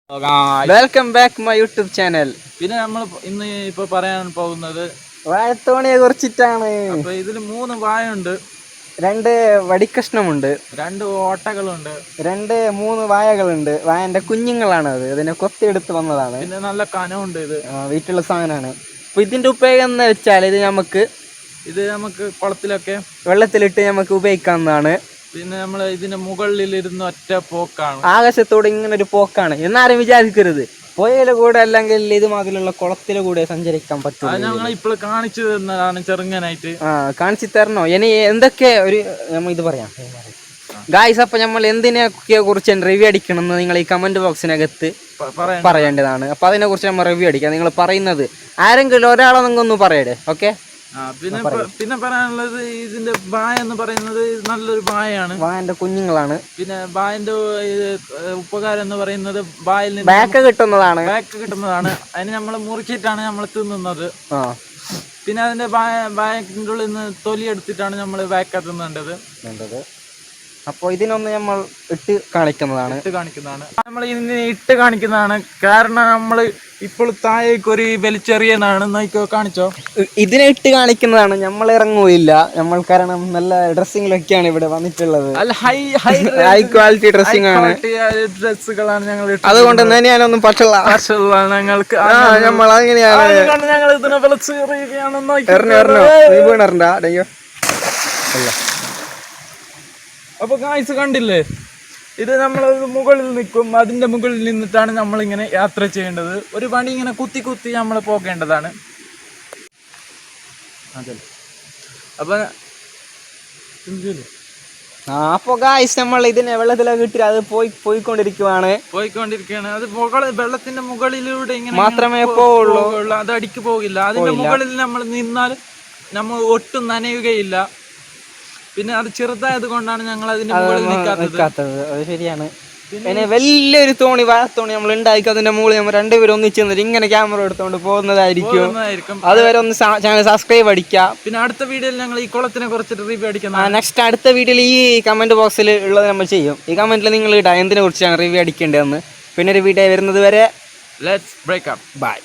Welcome back my YouTube channel. പിന്നെ നമ്മൾ ഇന്ന് ഇപ്പൊ പറയാൻ പോകുന്നത് വാഴത്തോണിയെ കുറിച്ചിട്ടാണ്. അപ്പൊ ഇതിൽ 3 വായുണ്ട്, 2 വടിക്കഷ്ണമുണ്ട്, 2 ഓട്ടകളുണ്ട്, 3 വായകളുണ്ട്. വായന്റെ കുഞ്ഞുങ്ങളാണ് അത്. ഇതിനെ കൊത്തിയെടുത്ത് വന്നതാണ്. പിന്നെ നല്ല കനമുണ്ട്. ഇത് വീട്ടിലുള്ള സാധനമാണ്. അപ്പൊ ഇതിന്റെ ഉപയോഗം എന്ന് വെച്ചാൽ ഇത് നമുക്ക് കുളത്തിലൊക്കെ വെള്ളത്തിലിട്ട് നമുക്ക് ഉപയോഗിക്കാവുന്നതാണ്. പിന്നെ നമ്മൾ ഇതിന്റെ മുകളിൽ ഇരുന്ന് ഒറ്റ പോക്കാണ്, ആകാശത്തോടെ ഇങ്ങനെ ഒരു പോക്കാണ്. എന്നാരും വിചാരിക്കരുത് പുഴയിലെ കൂടെ അല്ലെങ്കിൽ ഇതുമാതിരിയുള്ള കുളത്തിലെ കൂടെ സഞ്ചരിക്കാൻ പറ്റും. ഞങ്ങൾ ഇപ്പോൾ കാണിച്ചു തരുന്നതാണ് ചെറുങ്ങനായിട്ട്. കാണിച്ചു തരണോ? ഇനി എന്തൊക്കെ ഒരു ഇത് പറയാം ഗായ്സ്. അപ്പൊ നമ്മൾ എന്തിനൊക്കെ കുറിച്ച് റിവ്യൂ അടിക്കണം എന്ന് നിങ്ങൾ ഈ കമന്റ് ബോക്സിനകത്ത് പറയേണ്ടതാണ്. അപ്പൊ അതിനെ കുറിച്ച് നമ്മൾ റിവ്യൂ അടിക്കാം. നിങ്ങൾ പറയുന്നത് ആരെങ്കിലും ഒരാളെ നിങ്ങൊന്ന് പറയടേ. ഓക്കെ. പിന്നെ പറയാനുള്ളത് ഇതിന്റെ ബായ എന്ന് പറയുന്നത് നല്ലൊരു ബായാണ്, ബായന്റെ കുഞ്ഞുങ്ങളാണ്. പിന്നെ ബായന്റെ ഉപകാരം എന്ന് പറയുന്നത് ബായിൽ നിന്ന് ബാക്ക് കിട്ടുന്നതാണ്. അതിന് നമ്മൾ മുറിച്ചിട്ടാണ് നമ്മൾ തിന്നുന്നത്. പിന്നെ അതിന്റെ ബായക്കിൻ്റെ ഉള്ളിൽ നിന്ന് തൊലി എടുത്തിട്ടാണ് നമ്മൾ ബാക്ക തിന്നേണ്ടത്. അപ്പോൾ ഇതിനൊന്ന് നമ്മൾ ഇട്ട് കാണിക്കുന്നതാണ്. നമ്മൾ ഇതിന് ഇട്ട് കാണിക്കുന്നതാണ്. കാരണം നമ്മൾ ഇപ്പോൾ താഴേക്ക് ഒരു വലിച്ചെറിയാനാണ്. നോക്കിയോ, കാണിച്ചോ. ഇതിനെ ഇട്ട് കാണിക്കുന്നതാണ്. നമ്മൾ ഇറങ്ങുകയില്ല. നമ്മൾ കാരണം നല്ല ഡ്രസ്സിങ്ങിലൊക്കെയാണ് ഇവിടെ വന്നിട്ടുള്ളത്. ഹൈ ക്വാളിറ്റി ഡ്രസ്സിംഗ് ആണ്, ഡ്രസ്സുകളാണ് ഞങ്ങൾ. അതുകൊണ്ട് ഞാനൊന്നും പറ്റുള്ള ഞങ്ങൾക്ക് നമ്മൾ അങ്ങനെയാണ്. ഞങ്ങൾ ഇതിനെ വലിച്ചെറിയുകയാണ്. അപ്പൊ ഗായ്സ് കണ്ടില്ലേ, ഇത് നമ്മൾ മുകളിൽ നിൽക്കും. അതിന്റെ മുകളിൽ നിന്നിട്ടാണ് നമ്മളിങ്ങനെ യാത്ര ചെയ്യേണ്ടത്. ഒരു പണി ഇങ്ങനെ കുത്തി കുത്തി നമ്മൾ പോകേണ്ടതാണ്. അപ്പൊ ഗായ്സ് നമ്മൾ ഇതിനെ വെള്ളത്തിലൊക്കെ ഇട്ട് അത് പോയിക്കൊണ്ടിരിക്കുകയാണ്. അത് വെള്ളത്തിന്റെ മുകളിലൂടെ ഇങ്ങനെ മാത്രമേ പോവുള്ളൂ. അത് അടിക്ക് പോകില്ല. അതിന്റെ മുകളിൽ നമ്മൾ നിന്നാൽ നമ്മൾ ഒട്ടും നനയുകയില്ല. പിന്നെ അത് ചെറുതായത് കൊണ്ടാണ് ഞങ്ങൾ അതിന്റെ മുകളിൽ നിൽക്കാത്തത്. അത് ശരിയാണ്. പിന്നെ വലിയൊരു വാഴത്തോണി നമ്മൾ ഉണ്ടാക്കി അതിന്റെ മുകളിൽ നമ്മൾ രണ്ടുപേരും ഒന്നിച്ച് നിന്നിട്ട് ഇങ്ങനെ ക്യാമറ എടുത്തോണ്ട് പോകുന്നതായിരിക്കും. അതുവരെ ഒന്ന് ചാനൽ സബ്സ്ക്രൈബ് അടിക്കാം. പിന്നെ അടുത്ത വീഡിയോയിൽ ഞങ്ങൾ ഈ കുളത്തിനെ കുറിച്ചിട്ട് റിവ്യൂ അടിക്കുന്നത്. നെക്സ്റ്റ് അടുത്ത വീഡിയോയിൽ ഈ കമന്റ് ബോക്സിൽ ഉള്ളത് നമ്മൾ ചെയ്യും. ഈ കമന്റിൽ നിങ്ങൾ ഇടാം എന്തിനെ കുറിച്ചാണ് റിവ്യൂ അടിക്കേണ്ടതെന്ന്. പിന്നെ ഒരു വീഡിയോ വരുന്നത് വരെ ലെറ്റ്സ് ബ്രേക്ക് അപ്പ്. ബൈ.